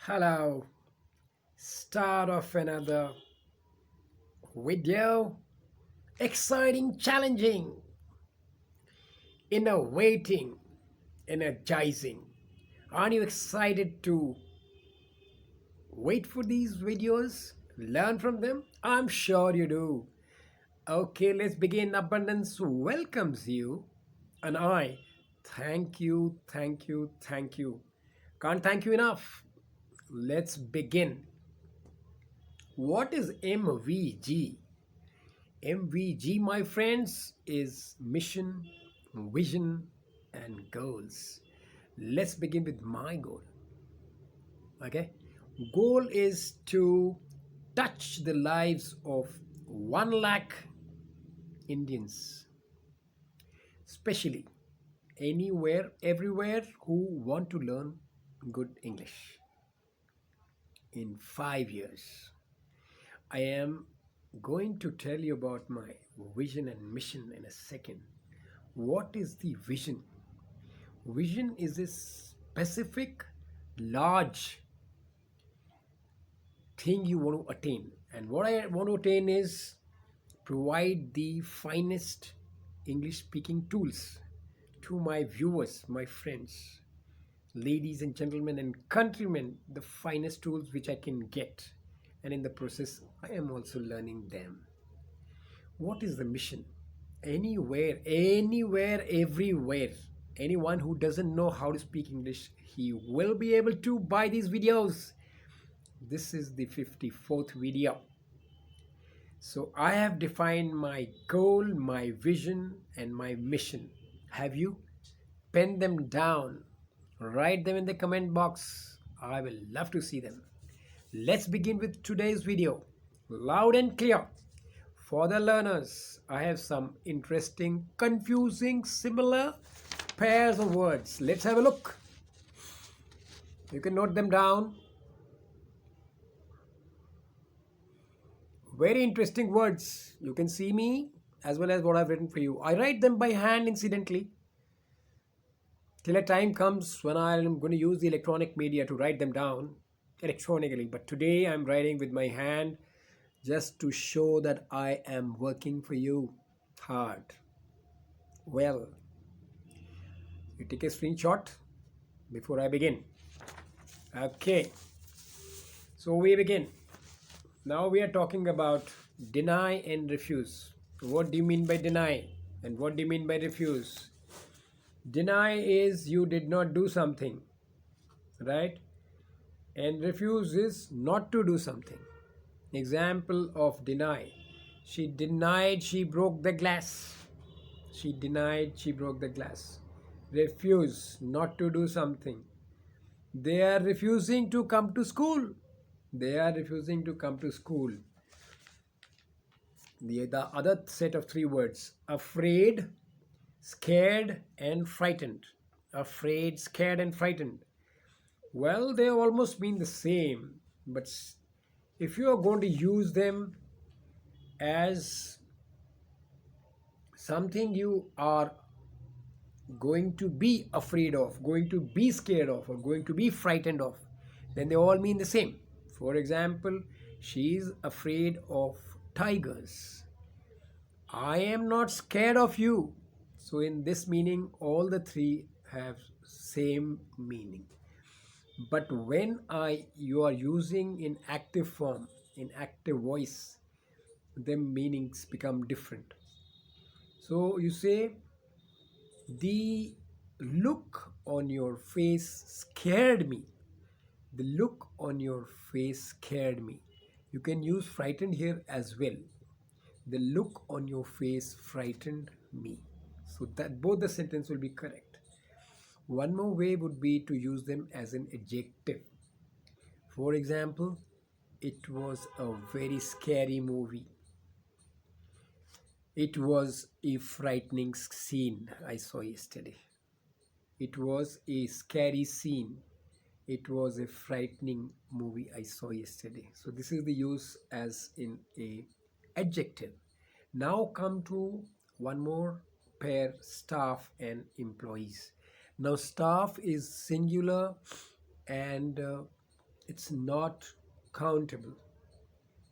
Hello, start of another video. Exciting, challenging, innovating, energizing. Aren't you excited to wait for these videos? Learn from them? I'm sure you do. Okay, let's begin. Abundance welcomes you, and I thank you, thank you, thank you. Can't thank you enough. Let's begin. What is MVG? MVG, my friends, is mission, vision, and goals. Let's begin with my goal. Okay, goal is to touch the lives of 1 lakh Indians, especially anywhere, everywhere who want to learn good English in 5 years. I am going to tell you about my vision and mission in a second. What is the vision? Vision is a specific, large thing you want to attain. And what I want to attain is provide the finest English speaking tools to my viewers, my friends, ladies and gentlemen, and countrymen, the finest tools which I can get. And in the process, I am also learning them. What is the mission? Anywhere, everywhere. Anyone who doesn't know how to speak English, he will be able to buy these videos. This is the 54th video. So I have defined my goal, my vision, and my mission. Have you? Pen them down. Write them in the comment box. I will love to see them. Let's begin with today's video. Loud and clear. For the learners, I have some interesting, confusing, similar pairs of words. Let's have a look. You can note them down. Very interesting words. You can see me as well as what I've written for you. I write them by hand incidentally till a time comes when I'm going to use the electronic media to write them down electronically. But today I'm writing with my hand just to show that I am working for you hard. Well, you take a screenshot before I begin. Okay, so we begin. Now we are talking about deny and refuse. What do you mean by deny? And what do you mean by refuse? Deny is you did not do something, right? And refuse is not to do something. Example of deny. She denied she broke the glass. She denied she broke the glass. Refuse, not to do something. They are refusing to come to school. They are refusing to come to school. The other set of three words: afraid, scared, and frightened. Afraid, scared, and frightened. Well, they almost mean the same, but if you are going to use them as something you are going to be afraid of, going to be scared of, or going to be frightened of, then they all mean the same. For example, she is afraid of tigers. I am not scared of you. So in this meaning, all the three have same meaning. But when you are using in active form, in active voice, the meanings become different. So you say, the look on your face scared me. The look on your face scared me. You can use frightened here as well. The look on your face frightened me. So that both the sentence will be correct. One more way would be to use them as an adjective. For example, it was a very scary movie. It was a frightening scene I saw yesterday. It was a scary scene. It was a frightening movie I saw yesterday. So this is the use as in a adjective. Now come to one more pair: staff and employees. Now staff is singular and it's not countable,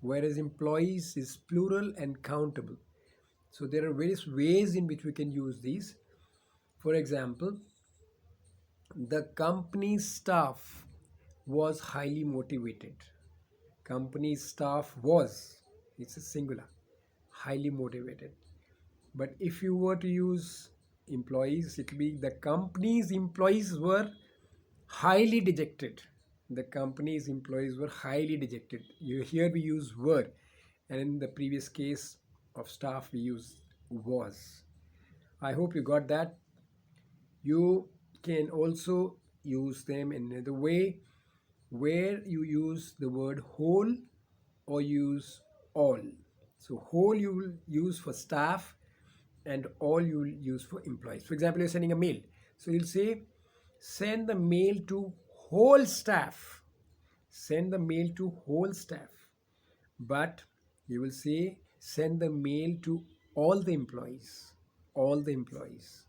whereas employees is plural and countable. So there are various ways in which we can use these. For example, the company's staff was highly motivated. Company's staff was, it's a singular, highly motivated. But if you were to use employees, it will be the company's employees were highly dejected. The company's employees were highly dejected. Here we use were, and in the previous case of staff we use was. I hope you got that. You can also use them in another way where you use the word whole or use all. So whole you will use for staff and all you will use for employees. For example, you're sending a mail. So you'll say send the mail to whole staff. Send the mail to whole staff. But you will say send the mail to all the employees. All the employees.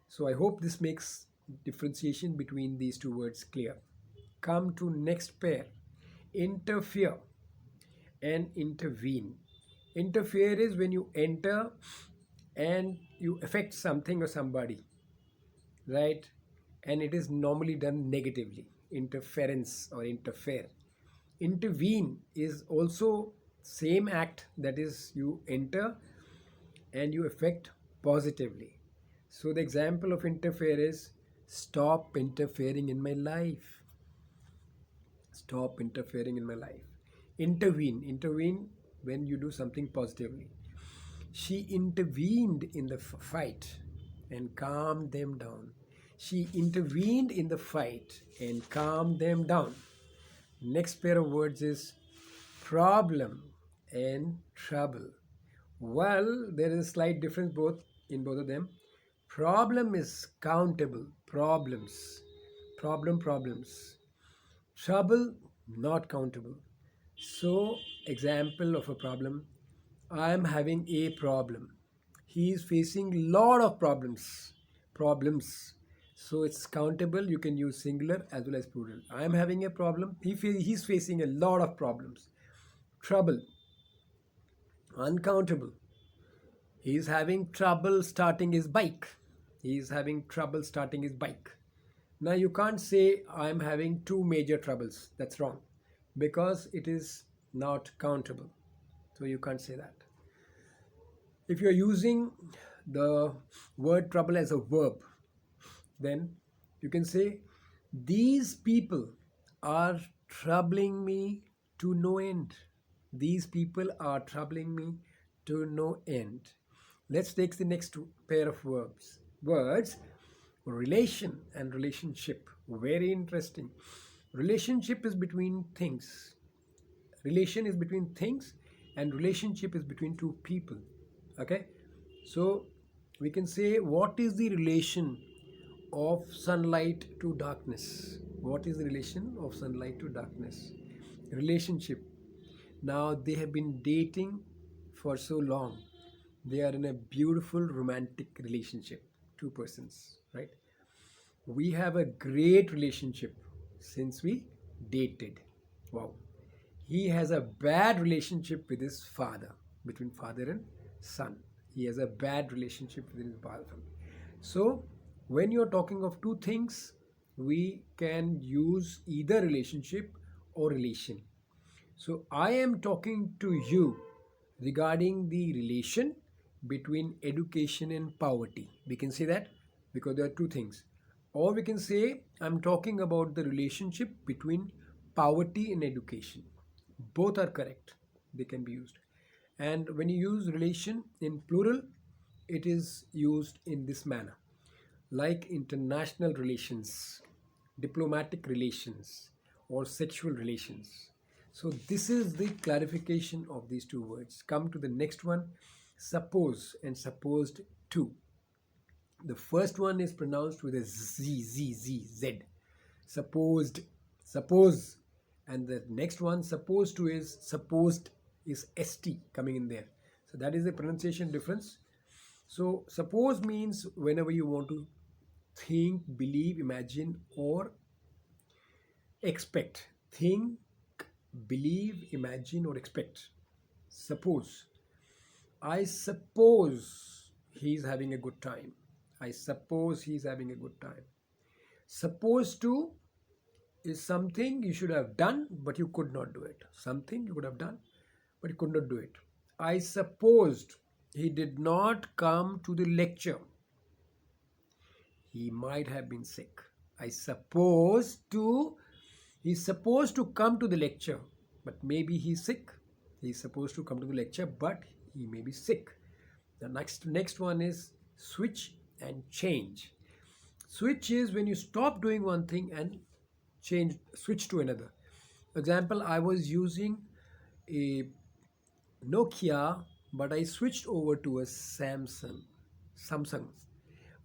So I hope this makes differentiation between these two words clear. Come to next pair. Interfere and intervene. Interfere is when you enter and you affect something or somebody, right? And it is normally done negatively. Interference or interfere. Intervene is also same act, that is you enter and you affect positively. So the example of interfere is stop interfering in my life. Stop interfering in my life. Intervene. Intervene when you do something positively. She intervened in the fight and calmed them down. She intervened in the fight and calmed them down. Next pair of words is problem and trouble. Well, there is a slight difference both in both of them. Problem is countable. Problems. Problems. Trouble, not countable. So, example of a problem, I am having a problem. He is facing lot of problems. Problems. So it's countable. You can use singular as well as plural. I am having a problem. He's facing a lot of problems. Trouble. Uncountable. He is having trouble starting his bike. He is having trouble starting his bike. Now you can't say I'm having two major troubles. That's wrong because it is not countable. So you can't say that. If you're using the word trouble as a verb, then you can say these people are troubling me to no end. These people are troubling me to no end. Let's take the next pair of verbs. Words, relation and relationship. Very interesting. Relationship is between things. Relation is between things and relationship is between two people. Okay, so we can say what is the relation of sunlight to darkness? What is the relation of sunlight to darkness? Relationship. Now they have been dating for so long. They are in a beautiful romantic relationship. Two persons, right? We have a great relationship since we dated. Wow. He has a bad relationship with his father, between father and son. He has a bad relationship with his father. So, when you're talking of two things, we can use either relationship or relation. So, I am talking to you regarding the relation between education and poverty. We can say that because there are two things. Or we can say I'm talking about the relationship between poverty and education. Both are correct. They can be used. And when you use relation in plural, it is used in this manner, like international relations, diplomatic relations, or sexual relations. So this is the clarification of these two words. Come to the next one, suppose and supposed to. The first one is pronounced with a Z. Supposed, suppose. And the next one, supposed to, is supposed is ST coming in there. So that is the pronunciation difference. So suppose means whenever you want to think, believe, imagine, or expect. Think, believe, imagine, or expect. Suppose. I suppose he's having a good time. I suppose he's having a good time. Supposed to is something you should have done, but you could not do it. Something you could have done, but you could not do it. I supposed he did not come to the lecture. He might have been sick. I supposed to, he's supposed to come to the lecture, but maybe he's sick. He's supposed to come to the lecture, but he may be sick. The next one is switch and change. Switch is when you stop doing one thing and switch to another. Example, I was using a Nokia, but I switched over to a Samsung.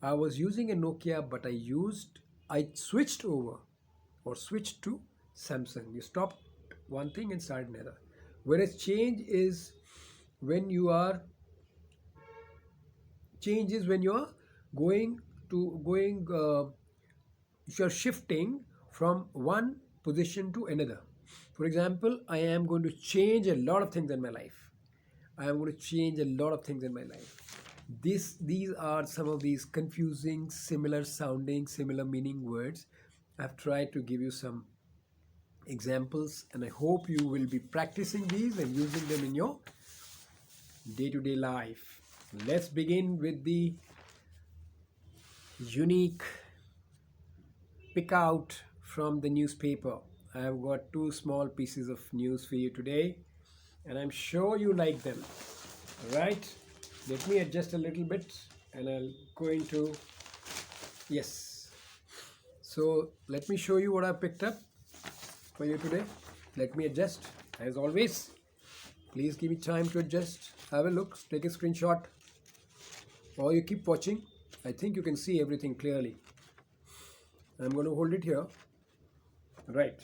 I was using a Nokia, but I switched over or switched to Samsung. You stop one thing and start another. Whereas when you are change is when you are going to going you're shifting from one position to another. For example, I am going to change a lot of things in my life. I am going to change a lot of things in my life. These are some of these confusing, similar sounding, similar meaning words. I've tried to give you some examples, and I hope you will be practicing these and using them in your day-to-day life. Let's begin with the unique pick out from the newspaper. I have got two small pieces of news for you today, and I'm sure you like them. Right? Let me adjust a little bit, and I'll go into yes. So let me show you what I picked up for you today. Let me adjust as always. Please give me time to adjust. Have a look, take a screenshot, or you keep watching. I think you can see everything clearly. I'm going to hold it here. Right.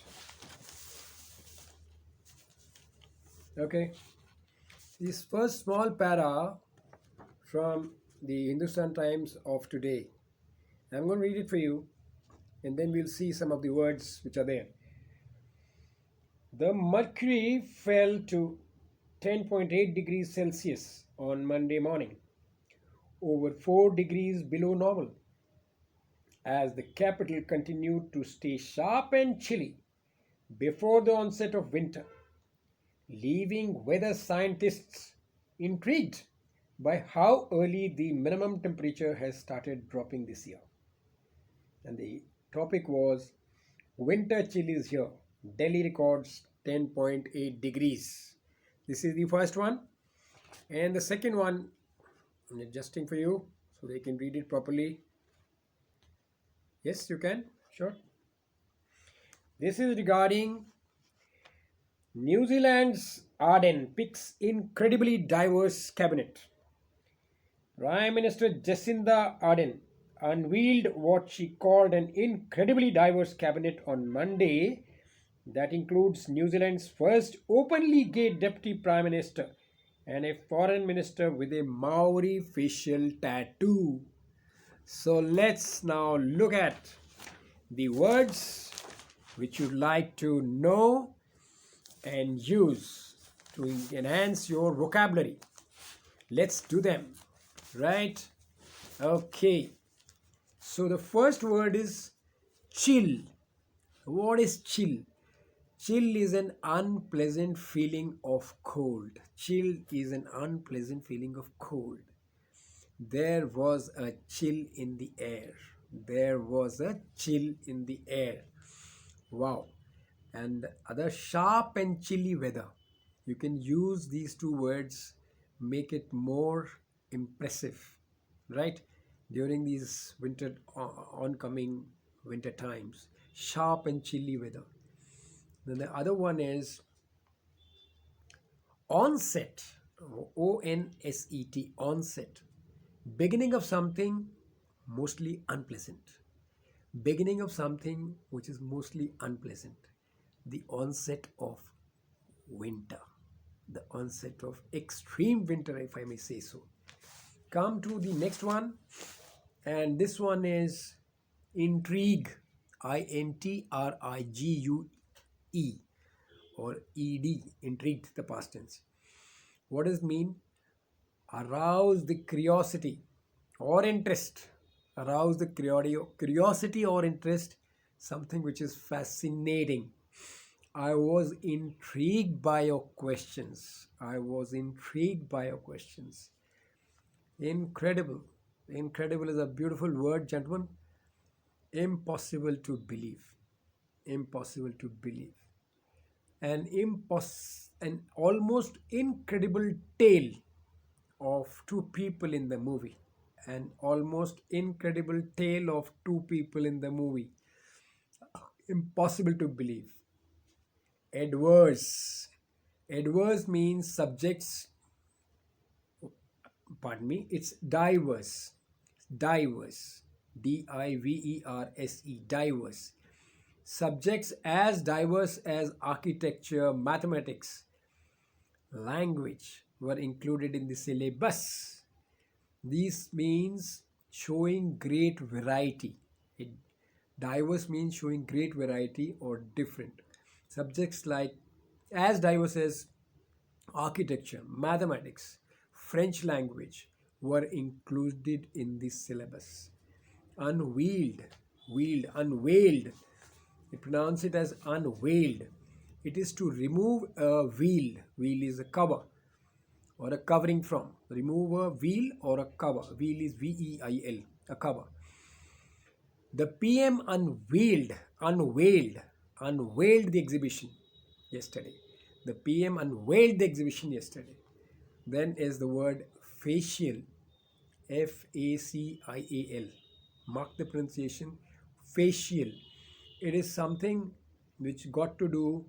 Okay. This first small para from the Hindustan Times of today. I'm going to read it for you, and then we'll see some of the words which are there. The mercury fell to 10.8 degrees Celsius on Monday morning, over 4 degrees below normal, as the capital continued to stay sharp and chilly before the onset of winter, leaving weather scientists intrigued by how early the minimum temperature has started dropping this year. And the topic was winter chill is here. Delhi records 10.8 degrees. This is the first one. And the second one, I'm adjusting for you so they can read it properly. Yes, you can. Sure. This is regarding New Zealand's Ardern picks incredibly diverse cabinet. Prime Minister Jacinda Ardern unveiled what she called an incredibly diverse cabinet on Monday that includes New Zealand's first openly gay deputy prime minister and a foreign minister with a Maori facial tattoo. So let's now look at the words which you'd like to know and use to enhance your vocabulary. Let's do them. Right? Okay. So the first word is chill. What is chill? Chill is an unpleasant feeling of cold. Chill is an unpleasant feeling of cold. There was a chill in the air. There was a chill in the air. Wow. And other sharp and chilly weather. You can use these two words, make it more impressive, right? During these oncoming winter times, sharp and chilly weather. Then the other one is onset, onset, onset. Beginning of something mostly unpleasant. Beginning of something which is mostly unpleasant. The onset of winter. The onset of extreme winter, if I may say so. Come to the next one, and this one is intrigue, intriguE. E or ED, intrigued, the past tense. What does it mean? Arouse the curiosity or interest. Arouse the curiosity or interest, something which is fascinating. I was intrigued by your questions. I was intrigued by your questions. Incredible. Incredible is a beautiful word, gentlemen. Impossible to believe. Impossible to believe. An almost incredible tale of two people in the movie. An almost incredible tale of two people in the movie. Impossible to believe. Adverse. Adverse means subjects, pardon me, it's diverse. Diverse. Diverse. Diverse. Subjects as diverse as architecture, mathematics, language were included in the syllabus. This means showing great variety. It, diverse means showing great variety or different. Subjects like as diverse as architecture, mathematics, French language were included in the syllabus. Unveiled, unveiled. We pronounce it as unveiled. It is to remove a veil. Veil is a cover or a covering from. Remove a veil or a cover. Veil is VEIL, a cover. The PM unveiled the exhibition yesterday. The PM unveiled the exhibition yesterday. Then is the word facial, FACIAL. Mark the pronunciation, facial. It is something which got to do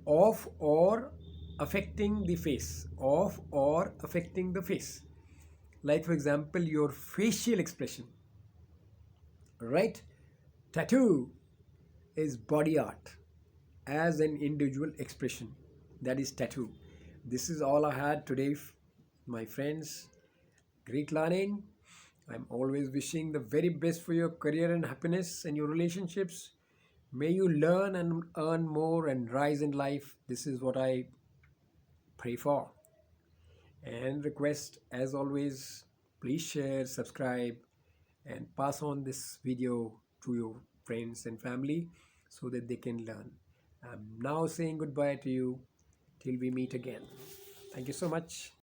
of or affecting the face, of or affecting the face. Like for example, your facial expression, right? Tattoo is body art as an individual expression. That is tattoo. This is all I had today, my friends. Great learning. I'm always wishing the very best for your career and happiness and your relationships. May you learn and earn more and rise in life. This is what I pray for. And request, as always, please share, subscribe, and pass on this video to your friends and family so that they can learn. I'm now saying goodbye to you till we meet again. Thank you so much.